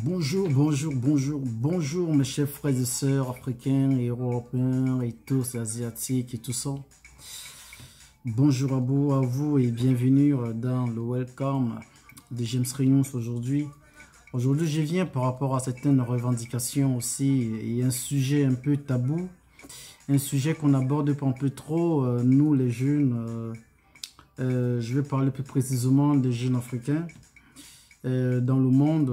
Bonjour, bonjour, bonjour, bonjour mes chers frères et sœurs africains et européens et tous asiatiques et tout ça. Bonjour à vous et bienvenue dans le welcome de James Réunions aujourd'hui. Aujourd'hui, je viens par rapport à certaines revendications aussi et un sujet un peu tabou, un sujet qu'on aborde pas un peu trop, nous les jeunes. Je vais parler plus précisément des jeunes africains. Dans le monde,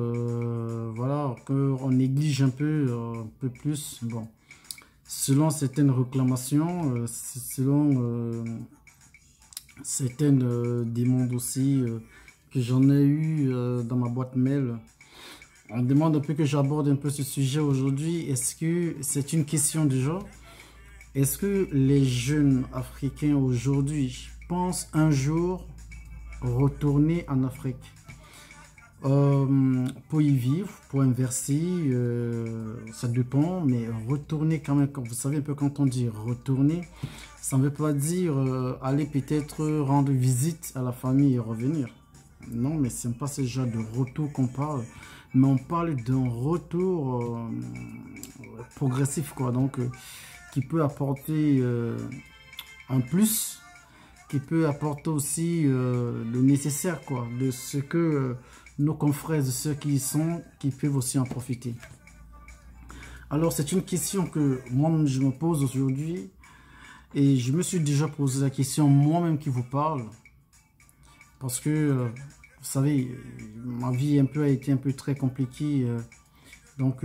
voilà, qu'on néglige un peu plus. Bon, selon certaines réclamations, selon certaines demandes aussi que j'en ai eu dans ma boîte mail, on demande un peu que j'aborde un peu ce sujet aujourd'hui. Est-ce que c'est une question du genre? Est-ce que les jeunes africains aujourd'hui pensent un jour retourner en Afrique? Pour y vivre, pour inverser, ça dépend, mais retourner quand même, vous savez un peu quand on dit retourner, ça ne veut pas dire aller peut-être rendre visite à la famille et revenir. Non, mais ce n'est pas ce genre de retour qu'on parle, mais on parle d'un retour progressif, quoi, donc qui peut apporter un plus, qui peut apporter aussi le nécessaire, quoi, de ce que nos confrères et ceux qui y sont, qui peuvent aussi en profiter. Alors, c'est une question que moi-même je me pose aujourd'hui et je me suis déjà posé la question moi-même qui vous parle parce que, vous savez, ma vie a été un peu très compliquée. Donc,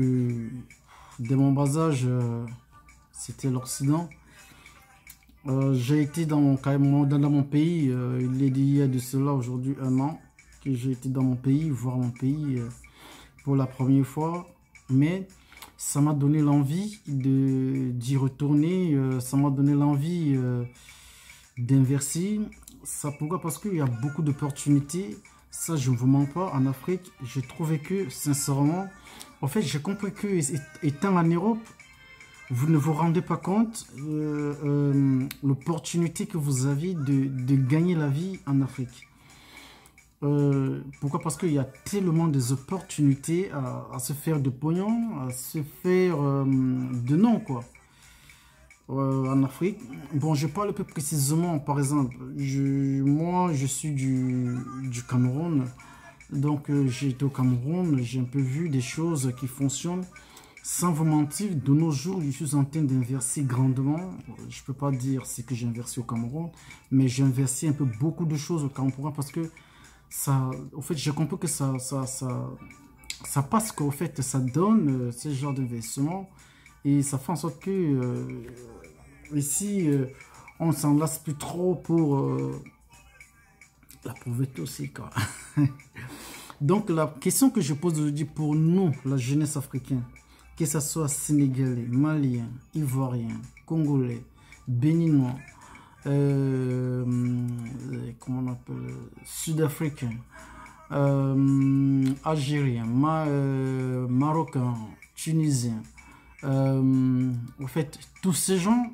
dès mon bas âge, c'était l'Occident. J'ai été carrément dans mon pays, il y a de cela aujourd'hui 1 an. J'ai été dans mon pays, voir mon pays pour la première fois, mais ça m'a donné l'envie d'y retourner, ça m'a donné l'envie d'inverser. Ça, pourquoi? Parce qu'il y a beaucoup d'opportunités, ça je ne vous mens pas, en Afrique. J'ai trouvé que, sincèrement, en fait j'ai compris que étant en Europe, vous ne vous rendez pas compte l'opportunité que vous avez de gagner la vie en Afrique. Pourquoi? Parce qu'il y a tellement des opportunités à se faire de pognon, à se faire de nom, quoi. En Afrique. Bon, je parle plus précisément, par exemple, moi, je suis du Cameroun. Donc, j'ai été au Cameroun, j'ai un peu vu des choses qui fonctionnent. Sans vous mentir, de nos jours, je suis en train d'inverser grandement. Je ne peux pas dire ce que j'ai inversé au Cameroun, mais j'ai inversé un peu beaucoup de choses au Cameroun parce que ça, au fait, j'ai compris que ça passe, qu'au fait, ça donne ce genre d'investissement et ça fait en sorte que ici, on ne s'en lasse plus trop pour la pauvreté aussi, quoi. Donc, la question que je pose aujourd'hui pour nous, la jeunesse africaine, que ce soit sénégalais, malien, ivoirien, congolais, béninois, comment on appelle, sud-africain, algérien, marocain, tunisien. En fait, tous ces gens,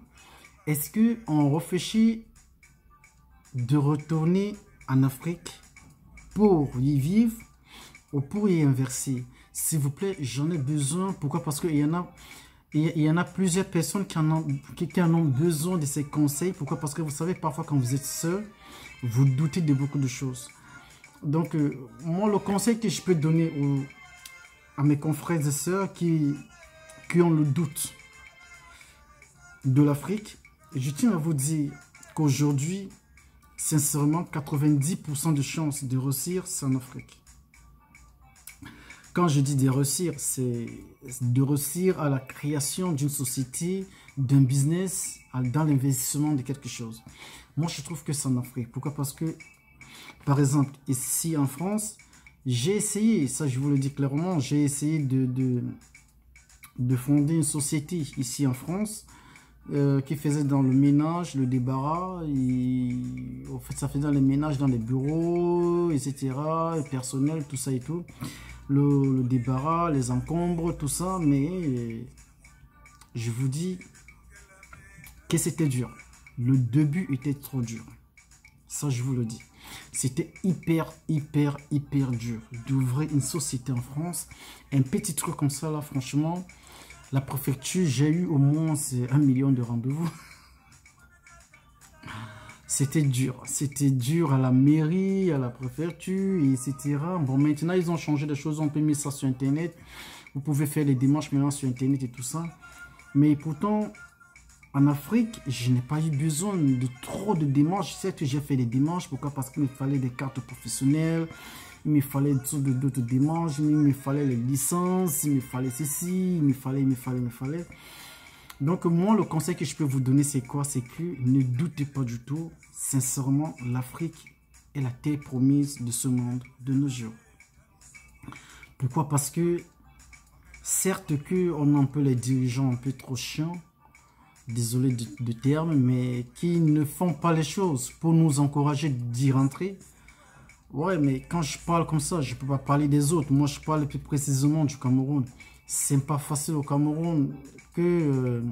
est-ce qu'on réfléchit de retourner en Afrique pour y vivre ou pour y inverser? S'il vous plaît, j'en ai besoin. Pourquoi? Parce qu'il y en a plusieurs personnes qui en ont besoin de ces conseils. Pourquoi? Parce que vous savez, parfois quand vous êtes seul, vous doutez de beaucoup de choses. Donc, moi, le conseil que je peux donner à mes confrères et sœurs qui ont le doute de l'Afrique, je tiens à vous dire qu'aujourd'hui, sincèrement, 90% de chances de réussir, c'est en Afrique. Quand je dis de réussir, c'est de réussir à la création d'une société, d'un business, dans l'investissement de quelque chose. Moi, je trouve que c'est en Afrique. Pourquoi? Parce que, par exemple, ici en France, j'ai essayé, ça je vous le dis clairement, j'ai essayé de fonder une société ici en France qui faisait dans le ménage, le débarras, et en fait ça faisait dans les ménages, dans les bureaux, etc., le personnel, tout ça et tout. Le débarras, les encombres, tout ça, mais je vous dis que c'était dur. Le début était trop dur. Ça, je vous le dis. C'était hyper dur d'ouvrir une société en France. Un petit truc comme ça, là, franchement, la préfecture, j'ai eu au moins 1 million de rendez-vous. C'était dur à la mairie, à la préfecture, etc. Bon, maintenant, ils ont changé des choses, on peut mettre ça sur Internet. Vous pouvez faire les démarches maintenant sur Internet et tout ça. Mais pourtant, en Afrique, je n'ai pas eu besoin de trop de démarches. Certes, j'ai fait des démarches. Pourquoi? Parce qu'il me fallait des cartes professionnelles. Il me fallait d'autres démarches. Il me fallait les licences. Il me fallait ceci. Il me fallait. Donc, moi, le conseil que je peux vous donner, c'est quoi? C'est que ne doutez pas du tout. Sincèrement, l'Afrique est la terre promise de ce monde de nos jours. Pourquoi? Parce que, certes qu'on a un peu les dirigeants un peu trop chiants, désolé de terme, mais qui ne font pas les choses pour nous encourager d'y rentrer. Ouais, mais quand je parle comme ça, je ne peux pas parler des autres. Moi, je parle plus précisément du Cameroun. C'est pas facile au Cameroun que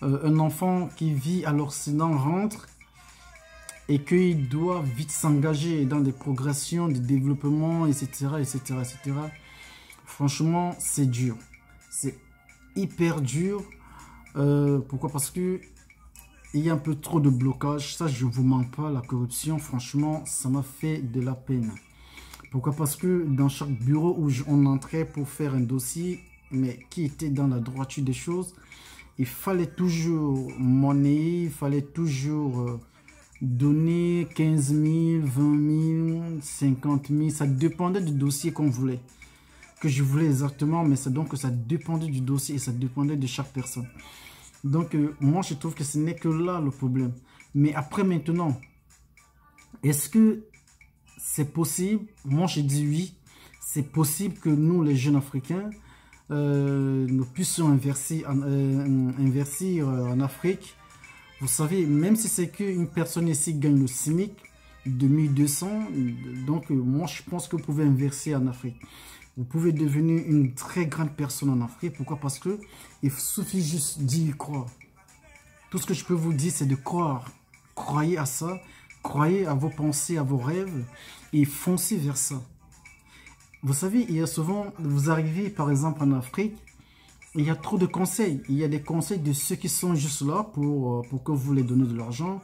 un enfant qui vit à l'Occident rentre et qu'il doit vite s'engager dans des progressions, des développements, etc., etc., etc. Franchement, c'est dur. C'est hyper dur. Pourquoi? Parce que il y a un peu trop de blocage. Ça, je ne vous mens pas, la corruption, franchement, ça m'a fait de la peine. Pourquoi? Parce que dans chaque bureau où on entrait pour faire un dossier, mais qui était dans la droiture des choses, il fallait toujours monnayer, il fallait toujours donner 15 000, 20 000, 50 000. Ça dépendait du dossier qu'on voulait. Que je voulais exactement, mais c'est donc que ça dépendait du dossier et ça dépendait de chaque personne. Donc, moi, je trouve que ce n'est que là le problème. Mais après, maintenant, est-ce que c'est possible? Moi, je dis oui. C'est possible que nous, les jeunes Africains, nous puissions investir en Afrique. Vous savez, même si c'est qu'une personne ici gagne le SMIC de 1200, donc moi, je pense que vous pouvez investir en Afrique. Vous pouvez devenir une très grande personne en Afrique. Pourquoi? Parce que il suffit juste d'y croire. Tout ce que je peux vous dire, c'est de croire. Croyez à ça. Croyez à vos pensées, à vos rêves. Et foncez vers ça. Vous savez, il y a souvent, vous arrivez par exemple en Afrique, il y a trop de conseils. Il y a des conseils de ceux qui sont juste là pour que vous les donnez de l'argent.